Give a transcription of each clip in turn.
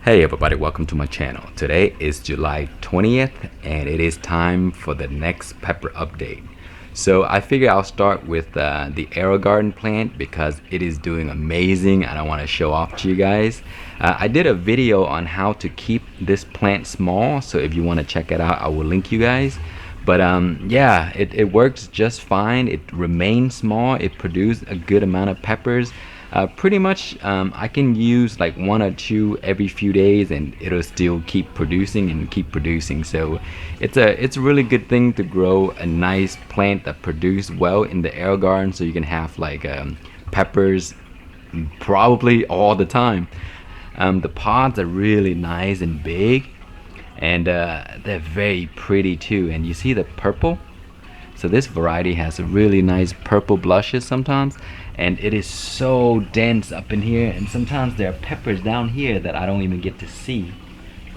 Hey everybody, welcome to my channel. Today is July 20th and it is time for the next pepper update. So I figure I'll start with the Arrow Garden plant because it is doing amazing and I want to show off to you guys. I did a video on how to keep this plant small, so if you want to check it out I will link you guys. But yeah, it works just fine. It remains small. It produced a good amount of peppers. Pretty much I can use like 1 or 2 every few days and it'll still keep producing and keep producing. So it's a really good thing to grow a nice plant that produce well in the Arrow Garden, so you can have like peppers probably all the time. The pods are really nice and big, and they're very pretty too. And you see the purple? So this variety has a really nice purple blushes sometimes, and it is so dense up in here, and sometimes there are peppers down here that I don't even get to see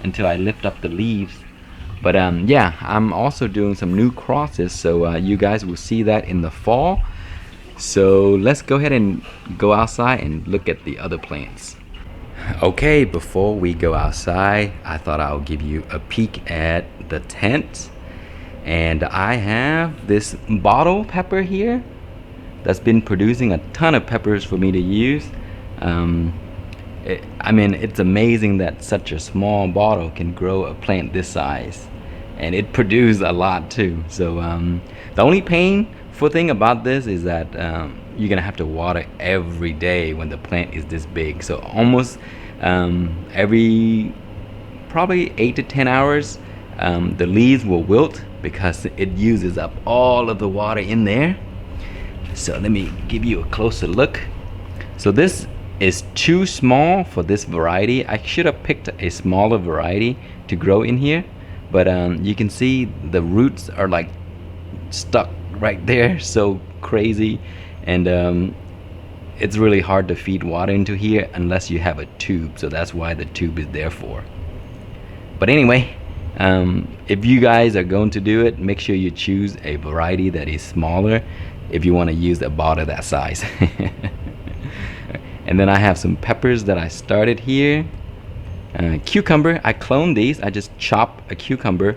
until I lift up the leaves. But yeah, I'm also doing some new crosses, so you guys will see that in the fall. So let's go ahead and go outside and look at the other plants. Okay, before we go outside, I thought I'll give you a peek at the tent. And I have this bottle pepper here that's been producing a ton of peppers for me to use. I mean, it's amazing that such a small bottle can grow a plant this size, and it produced a lot too. So the only painful thing about this is that you're gonna have to water every day when the plant is this big. So almost every probably 8 to 10 hours the leaves will wilt because it uses up all of the water in there. So let me give you a closer look. So this is too small for this variety. I should have picked a smaller variety to grow in here, but you can see the roots are like stuck right there, so crazy. And it's really hard to feed water into here unless you have a tube, so that's why the tube is there for. But anyway, if you guys are going to do it, make sure you choose a variety that is smaller if you want to use a bottle that size. And then I have some peppers that I started here. Cucumber, I cloned these. I just chop a cucumber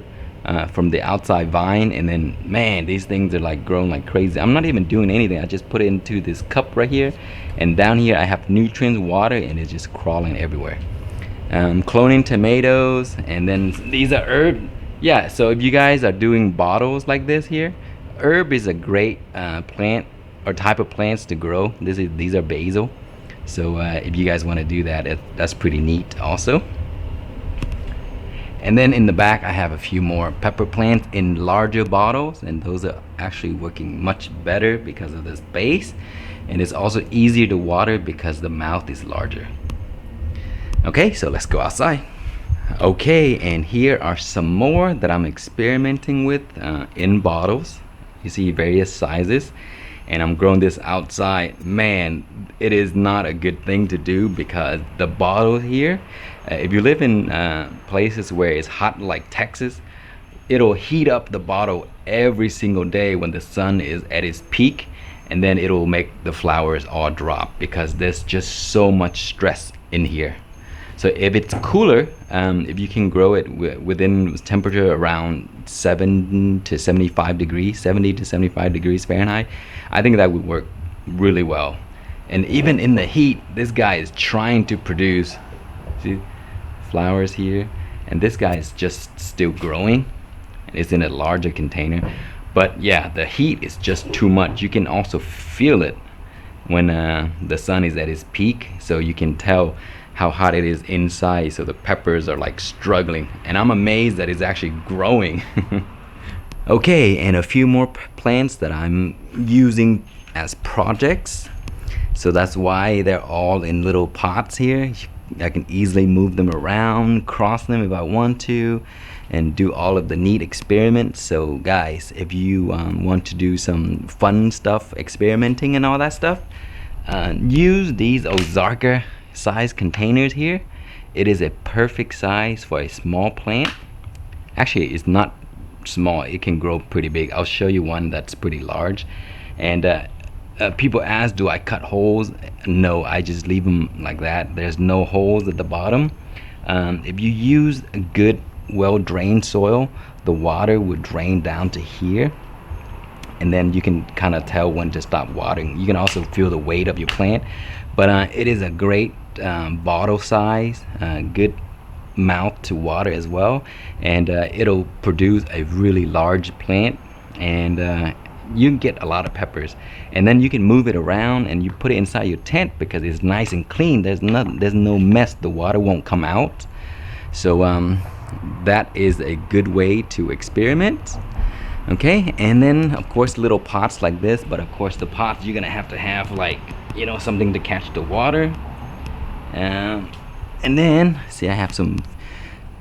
from the outside vine, and then man, these things are like growing like crazy. I'm not even doing anything. I just put it into this cup right here, and down here I have nutrients, water, and it's just crawling everywhere. Cloning tomatoes, and then these are herb. Yeah, so if you guys are doing bottles like this here, herb is a great plant or type of plants to grow. These are basil, so if you guys want to do that, that's pretty neat also. And then in the back I have a few more pepper plants in larger bottles, and those are actually working much better because of the space, and it's also easier to water because the mouth is larger. Okay, so let's go outside. Okay, and here are some more that I'm experimenting with in bottles. You see various sizes, and I'm growing this outside. Man, it is not a good thing to do because the bottle here, if you live in places where it's hot like Texas, it'll heat up the bottle every single day when the sun is at its peak, and then it'll make the flowers all drop because there's just so much stress in here. So if it's cooler, if you can grow it within temperature around 70 to 75 degrees Fahrenheit, I think that would work really well. And even in the heat, this guy is trying to produce, see, flowers here, and this guy is just still growing, and it's in a larger container. But yeah, the heat is just too much. You can also feel it when the sun is at its peak, so you can tell how hot it is inside. So the peppers are like struggling, and I'm amazed that it's actually growing. Okay, and a few more plants that I'm using as projects, so that's why they're all in little pots here. I can easily move them around, cross them if I want to, and do all of the neat experiments. So guys, if you want to do some fun stuff, experimenting and all that stuff, use these StarrRacha size containers here. It is a perfect size for a small plant. Actually, it's not small, it can grow pretty big. I'll show you one that's pretty large. And people ask, do I cut holes? No, I just leave them like that. There's no holes at the bottom. If you use a good, well-drained soil, the water would drain down to here, and then you can kind of tell when to stop watering. You can also feel the weight of your plant, but it is a great bottle size, good mouth to water as well, and it'll produce a really large plant, and you can get a lot of peppers. And then you can move it around and you put it inside your tent because it's nice and clean. There's no mess. The water won't come out. So that is a good way to experiment. Okay, and then of course little pots like this, but of course the pots you're gonna have like, you know, something to catch the water. And then see, I have some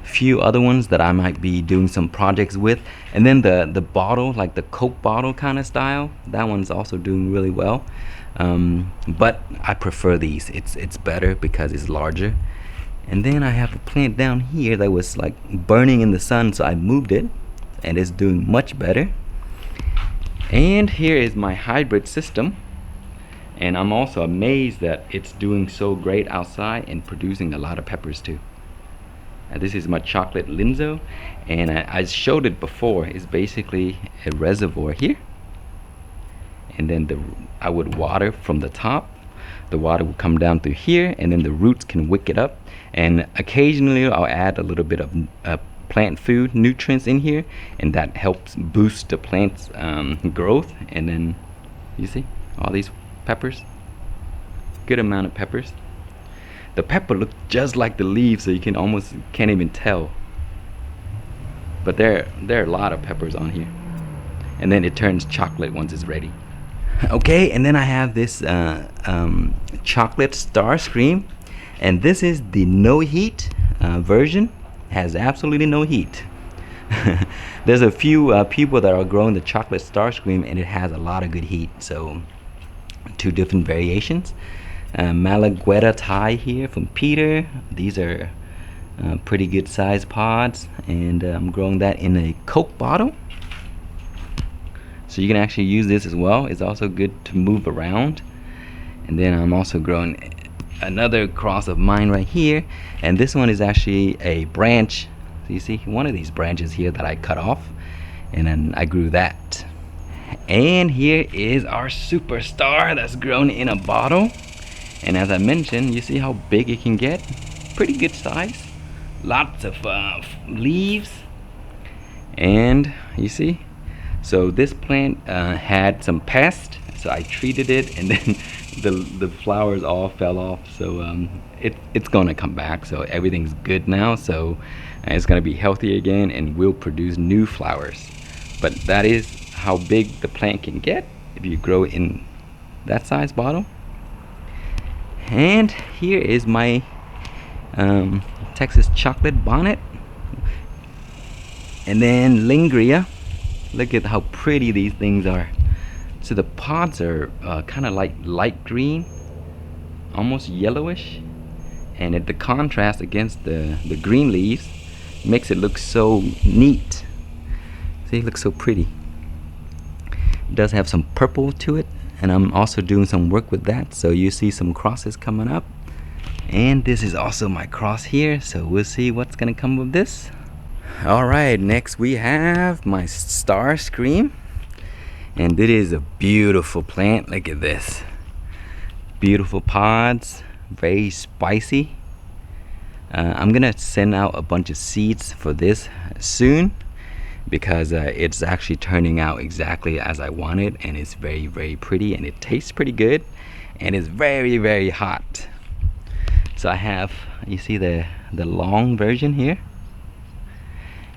few other ones that I might be doing some projects with. And then the bottle, like the Coke bottle kind of style, that one's also doing really well. But I prefer these. It's better because it's larger. And then I have a plant down here that was like burning in the sun, so I moved it, and it's doing much better. And here is my hybrid system, and I'm also amazed that it's doing so great outside and producing a lot of peppers too. This is my chocolate Linzo, and I showed it before. It's basically a reservoir here, and then I would water from the top. The water will come down through here, and then the roots can wick it up, and occasionally I'll add a little bit of plant food nutrients in here, and that helps boost the plant's growth. And then you see all these peppers, good amount of peppers. The pepper looks just like the leaves, so you can almost can't even tell, but there are a lot of peppers on here. And then it turns chocolate once it's ready. Okay, and then I have this chocolate StarrScream, and this is the no heat version. Has absolutely no heat. There's a few people that are growing the chocolate StarrScream, and it has a lot of good heat. So 2 different variations. Malagu Thai here from Peter. These are pretty good sized pods, and I'm growing that in a Coke bottle. So you can actually use this as well. It's also good to move around. And then I'm also growing another cross of mine right here, and this one is actually a branch. So you see one of these branches here that I cut off, and then I grew that. And here is our superstar that's grown in a bottle, and as I mentioned, you see how big it can get. Pretty good size, lots of leaves. And you see, so this plant had some pest, so I treated it, and then the flowers all fell off. So it's gonna come back, so everything's good now. So it's gonna be healthy again and will produce new flowers. But that is how big the plant can get if you grow it in that size bottle. And here is my Texas chocolate bonnet, and then Lingria. Look at how pretty these things are. So the pods are kind of like light green, almost yellowish, and the contrast against the green leaves makes it look so neat. See, it looks so pretty. It does have some purple to it, and I'm also doing some work with that, so you see some crosses coming up. And this is also my cross here, so we'll see what's gonna come with this. Alright, next we have my StarrScream, and it is a beautiful plant. Look at this, beautiful pods, very spicy. I'm gonna send out a bunch of seeds for this soon, because it's actually turning out exactly as I wanted, and it's very, very pretty, and it tastes pretty good, and it's very, very hot. So I have, you see the long version here,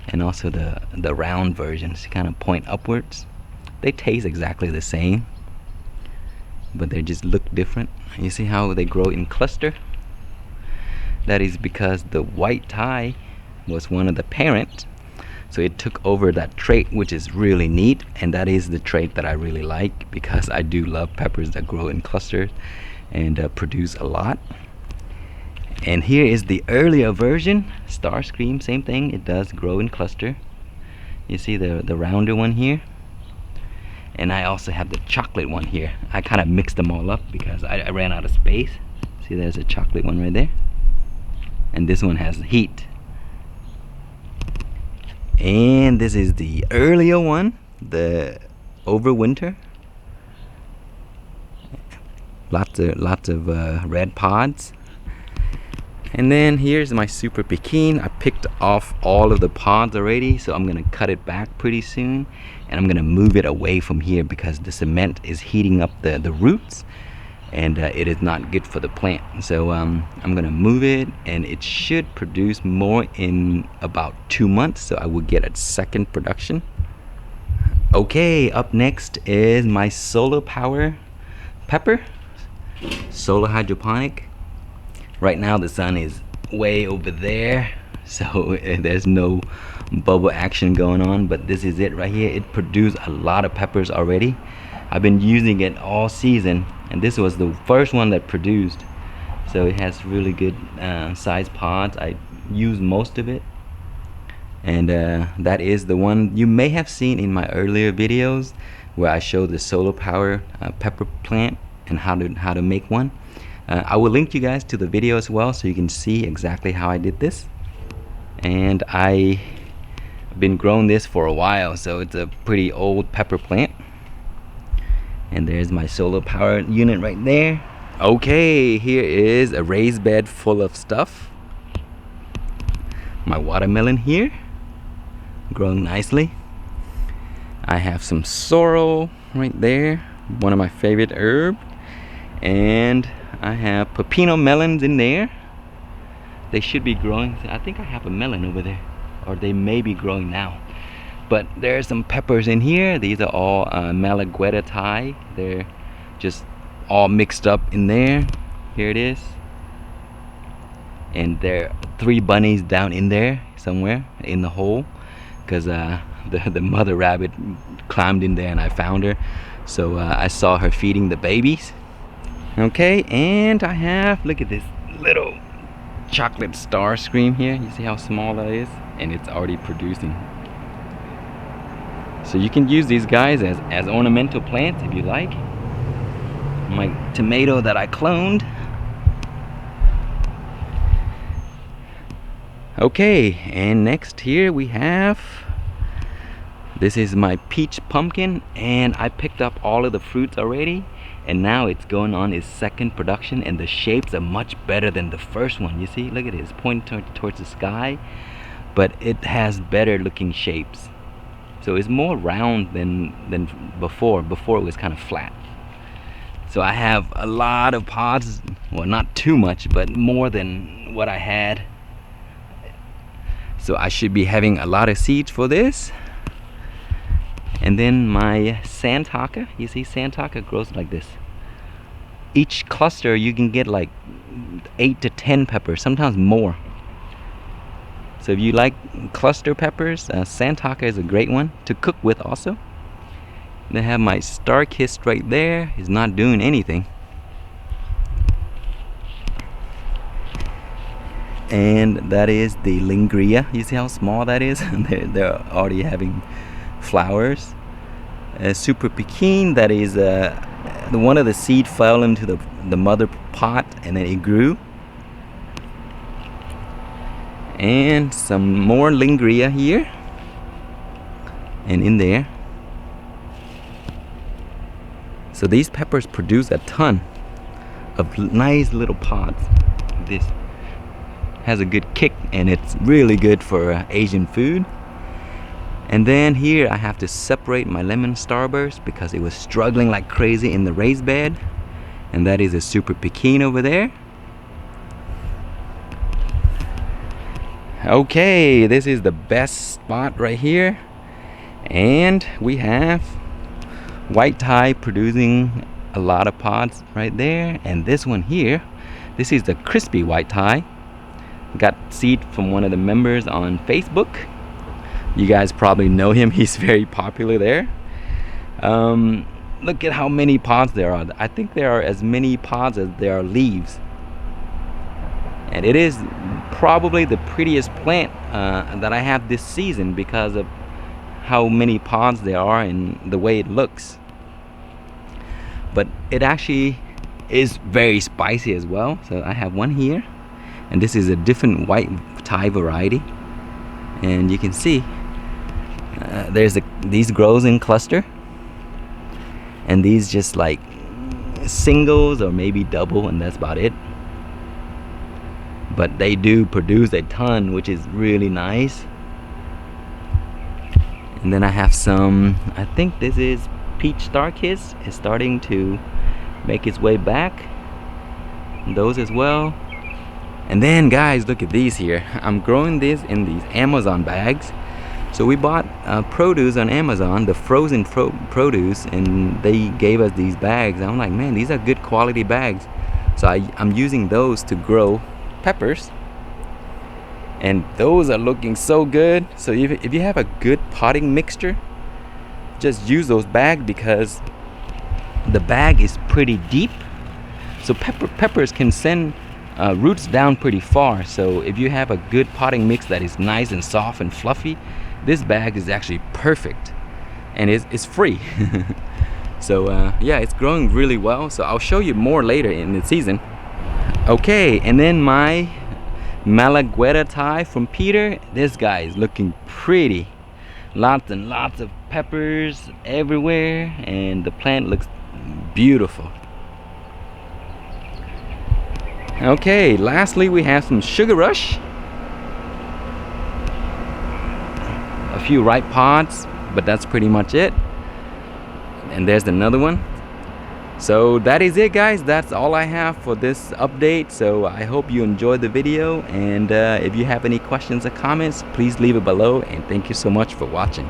and also the round versions, kind of point upwards. They taste exactly the same, but they just look different. You see how they grow in cluster? That is because the white Thai was one of the parents, so it took over that trait, which is really neat, and that is the trait that I really like, because I do love peppers that grow in clusters and produce a lot. And here is the earlier version, StarrScream, same thing, it does grow in cluster. You see the rounder one here, and I also have the chocolate one here. I kind of mixed them all up because I ran out of space. See, there's a chocolate one right there. and this one has heat. And this is the earlier one, the overwinter. Lots of red pods. And then here's my super pekin. I picked off all of the pods already, so I'm gonna cut it back pretty soon, and I'm gonna move it away from here because the cement is heating up the roots, and it is not good for the plant. So I'm gonna move it, and it should produce more in about 2 months, so I will get a second production. Okay, up next is my solar power pepper, solar hydroponic. Right now the sun is way over there, so there's no bubble action going on, but this is it right here. It produced a lot of peppers already. I've been using it all season, and this was the first one that produced, so it has really good size pods. I used most of it, and that is the one you may have seen in my earlier videos where I showed the solar power pepper plant and how to make one. I will link you guys to the video as well, so you can see exactly how I did this. And I've been growing this for a while, so it's a pretty old pepper plant. And there's my solar power unit right there. Okay, here is a raised bed full of stuff. My watermelon here, growing nicely. I have some sorrel right there, one of my favorite herbs. And I have pepino melons in there. They should be growing. I think I have a melon over there, or they may be growing now. But there's some peppers in here. These are all Malagu Thai. They're just all mixed up in there. Here it is. And there are 3 bunnies down in there somewhere in the hole, because the mother rabbit climbed in there and I found her. So I saw her feeding the babies. Okay, and I have, look at this little chocolate StarrScream here. You see how small that is? And it's already producing. So you can use these guys as ornamental plants if you like. My tomato that I cloned. Okay, and next here we have, this is my peach pumpkin, and I picked up all of the fruits already. And now it's going on its second production, and the shapes are much better than the first one. You see, look at it, it's pointing towards the sky, but it has better looking shapes. So it's more round than before. Before it was kind of flat. So I have a lot of pods, well, not too much, but more than what I had. So I should be having a lot of seeds for this. And then my StarrRacha, you see StarrRacha grows like this. Each cluster you can get like 8 to 10 peppers, sometimes more. So if you like cluster peppers, StarrRacha is a great one to cook with also. Then I have my StarrKist right there. It's not doing anything. And that is the Lingria. You see how small that is? they're already having flowers. Super pekin, that is one of the seed fell into the mother pot, and then it grew. And some more Lingria here and in there. So these peppers produce a ton of nice little pods. This has a good kick, and it's really good for Asian food. And then here I have to separate my Lemon StarrBurst because it was struggling like crazy in the raised bed. And that is a super pekin over there. Okay, this is the best spot right here. And we have white Thai producing a lot of pods right there. And this one here, this is the crispy white Thai. Got seed from one of the members on Facebook. You guys probably know him. He's very popular there. Look at how many pods there are. I think there are as many pods as there are leaves. And it is probably the prettiest plant that I have this season because of how many pods there are and the way it looks. But it actually is very spicy as well. So I have one here, and this is a different white Thai variety. And you can see these grows in cluster, and these just like singles or maybe double, and that's about it. But they do produce a ton, which is really nice. And then I have some, I think this is Peach StarrKist, is starting to make its way back. Those as well. And then guys, look at these here. I'm growing this in these Amazon bags. So we bought produce on Amazon, the frozen produce, and they gave us these bags. I'm like, man, these are good quality bags. So I'm using those to grow peppers, and those are looking so good. So if you have a good potting mixture, just use those bags, because the bag is pretty deep, so peppers can send roots down pretty far. So if you have a good potting mix that is nice and soft and fluffy, this bag is actually perfect, and it's free. So yeah, it's growing really well, so I'll show you more later in the season. Okay, and then my Malagu Thai from Peter, this guy is looking pretty. Lots and lots of peppers everywhere, and the plant looks beautiful. Okay, lastly we have some Sugar Rush. A few ripe pods, but that's pretty much it. And there's another one. So that is it, guys. That's all I have for this update. So I hope you enjoyed the video, and if you have any questions or comments, please leave it below, and thank you so much for watching.